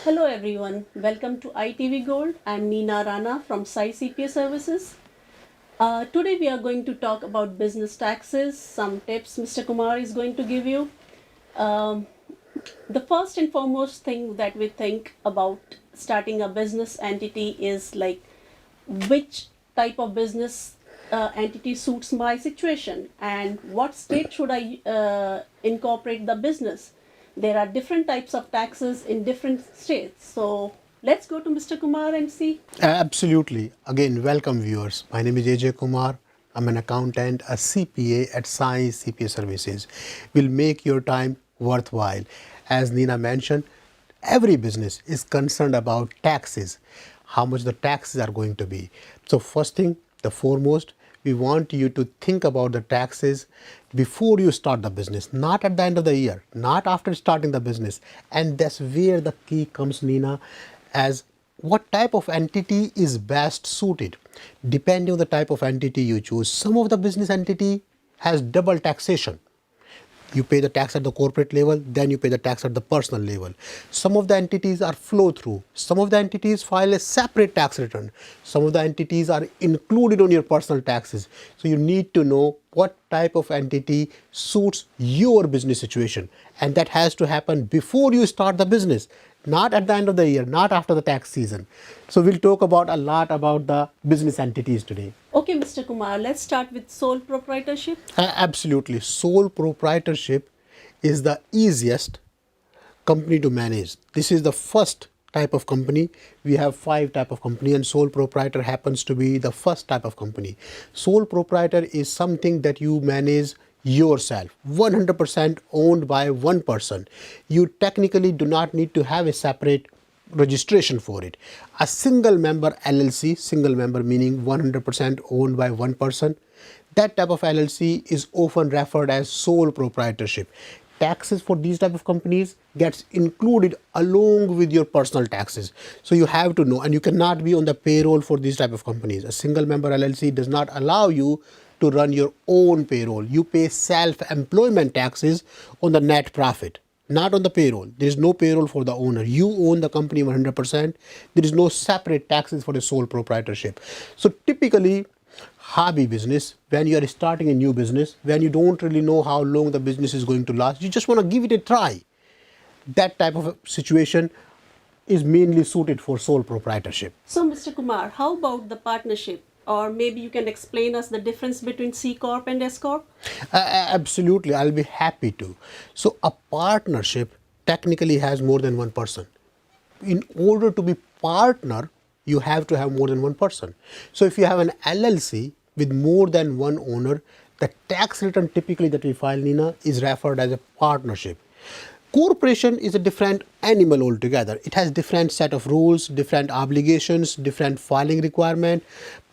Hello everyone, welcome to ITV Gold. I'm Neena Rana from Sai CPA Services. Today we are going to talk about business taxes, some tips Mr. Kumar is going to give you. Um, the first and foremost thing that we think about starting a business entity is like which type of business entity suits my situation and what state should I incorporate the business. There are different types of taxes in different states. So let's go to Mr. Kumar and see. Absolutely. Again, welcome viewers. My name is AJ Kumar. I'm an accountant, a CPA at Science CPA Services. Will make your time worthwhile. As Neena mentioned, every business is concerned about taxes, how much the taxes are going to be. So first thing, the foremost, we want you to think about the taxes before you start the business, not at the end of the year, not after starting the business. And that's where the key comes, Neena, as what type of entity is best suited. Depending on the type of entity you choose, some of the business entity has double taxation. You pay the tax at the corporate level, then you pay the tax at the personal level. Some of the entities are flow through. Some of the entities file a separate tax return. Some of the entities are included on your personal taxes. So you need to know what type of entity suits your business situation. And that has to happen before you start the business, not at the end of the year, not after the tax season. So we'll talk about a lot about the business entities today. Okay, Mr. Kumar, let's start with sole proprietorship. Absolutely. Sole proprietorship is the easiest company to manage. This is the first type of company. We have 5 type of company and sole proprietor happens to be the first type of company. Sole proprietor is something that you manage yourself, 100% owned by one person. You technically do not need to have a separate registration for it. A single member LLC, single member meaning 100% owned by one person, that type of LLC is often referred as sole proprietorship. Taxes for these type of companies gets included along with your personal taxes. So you have to know, and you cannot be on the payroll for these type of companies. A single member LLC does not allow you to run your own payroll. You pay self-employment taxes on the net profit, not on the payroll. There is no payroll for the owner. You own the company 100%. There is no separate taxes for the sole proprietorship. So typically, hobby business, when you are starting a new business, when you don't really know how long the business is going to last, you just want to give it a try. That type of a situation is mainly suited for sole proprietorship. So, Mr. Kumar, how about the partnership? Or maybe you can explain us the difference between C Corp and S Corp? Absolutely, I'll be happy to. So a partnership technically has more than one person. In order to be partner, you have to have more than one person. So if you have an LLC with more than one owner, the tax return typically that we file, Neena, is referred as a partnership. Corporation is a different animal altogether. It has different set of rules, different obligations, different filing requirement.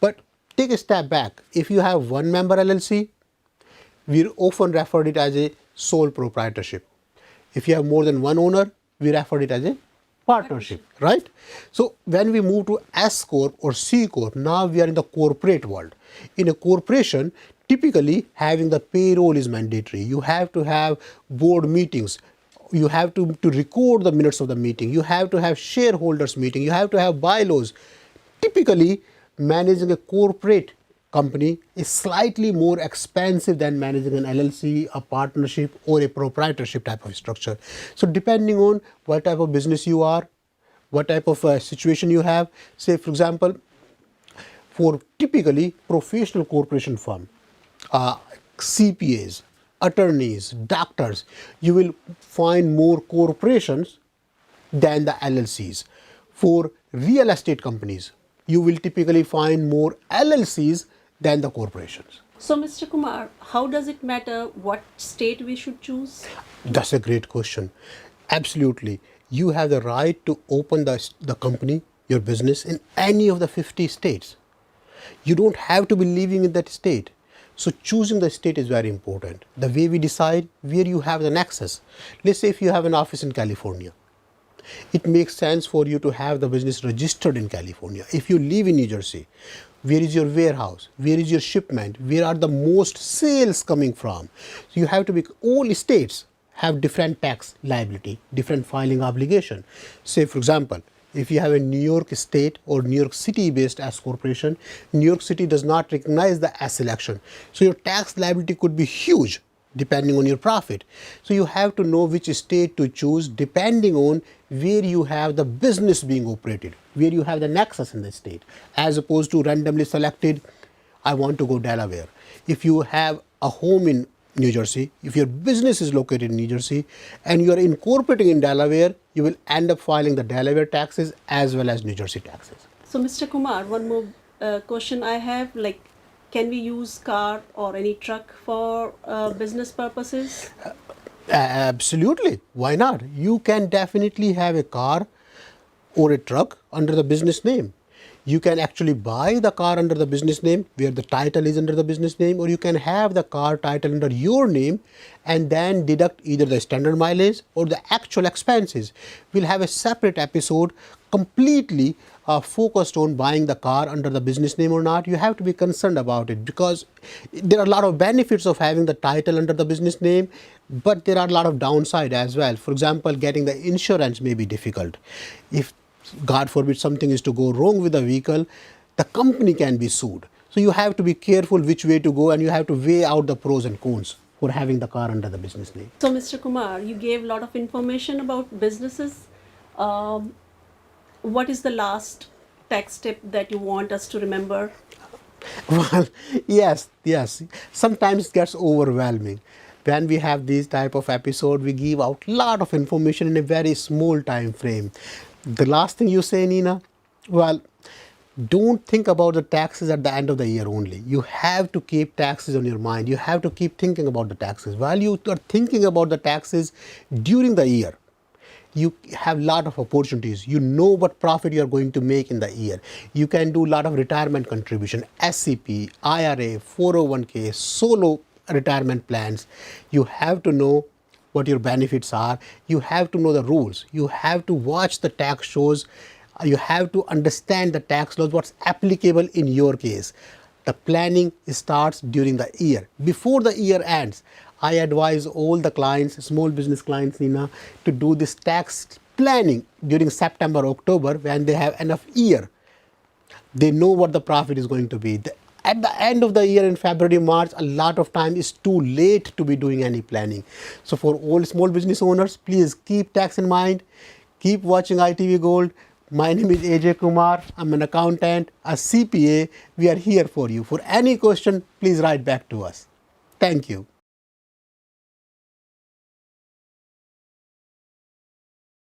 But take a step back. If you have one member LLC, we often refer it as a sole proprietorship. If you have more than one owner, we refer it as a partnership, right? So when we move to S Corp or C Corp, now we are in the corporate world. In a corporation, typically having the payroll is mandatory. You have to have board meetings. You have to record the minutes of the meeting. You have to have shareholders meeting. You have to have bylaws. Typically, managing a corporate company is slightly more expensive than managing an LLC, a partnership, or a proprietorship type of structure. So depending on what type of business you are, what type of situation you have, say for example, for typically professional corporation firm, CPAs, attorneys, doctors, you will find more corporations than the LLCs. For real estate companies, you will typically find more LLCs than the corporations. So, Mr. Kumar, how does it matter what state we should choose? That's a great question. Absolutely. You have the right to open the company, your business, in any of the 50 states. You don't have to be living in that state. So choosing the state is very important. The way we decide where you have the nexus. Let's say if you have an office in California, it makes sense for you to have the business registered in California. If you live in New Jersey, where is your warehouse? Where is your shipment? Where are the most sales coming from? So you have to be, all states have different tax liability, different filing obligation. Say, for example, if you have a New York State or New York City based S corporation, New York City does not recognize the S election. So your tax liability could be huge depending on your profit. So you have to know which state to choose depending on where you have the business being operated, where you have the nexus in the state, as opposed to randomly selected, I want to go Delaware. If you have a home in New Jersey, if your business is located in New Jersey and you are incorporating in Delaware, you will end up filing the Delaware taxes as well as New Jersey taxes. So, Mr. Kumar, one more question I have, like, can we use car or any truck for business purposes? Absolutely. Why not? You can definitely have a car or a truck under the business name. You can actually buy the car under the business name where the title is under the business name, or you can have the car title under your name and then deduct either the standard mileage or the actual expenses. We'll have a separate episode completely focused on buying the car under the business name or not. You have to be concerned about it because there are a lot of benefits of having the title under the business name, but there are a lot of downside as well. For example, getting the insurance may be difficult. If God forbid something is to go wrong with the vehicle, the company can be sued. So you have to be careful which way to go and you have to weigh out the pros and cons for having the car under the business name. So, Mr. Kumar, you gave a lot of information about businesses. What is the last tax tip that you want us to remember? Well, yes. Sometimes it gets overwhelming. When we have these type of episode, we give out lot of information in a very small time frame. The last thing you say, Nina, well, don't think about the taxes at the end of the year only. You have to keep taxes on your mind. You have to keep thinking about the taxes. While you are thinking about the taxes during the year, you have a lot of opportunities. You know what profit you are going to make in the year. You can do a lot of retirement contribution, SCP, IRA, 401k, solo retirement plans. You have to know what your benefits are. You have to know the rules. You have to watch the tax shows. You have to understand the tax laws, what's applicable in your case. The planning starts during the year. Before the year ends, I advise all the clients, small business clients, Nina, to do this tax planning during September, October, when they have enough year. They know what the profit is going to be. At the end of the year in February, March, a lot of time is too late to be doing any planning. So for all small business owners, please keep tax in mind. Keep watching ITV Gold. My name is AJ Kumar. I'm an accountant, a CPA. We are here for you. For any question, please write back to us. Thank you.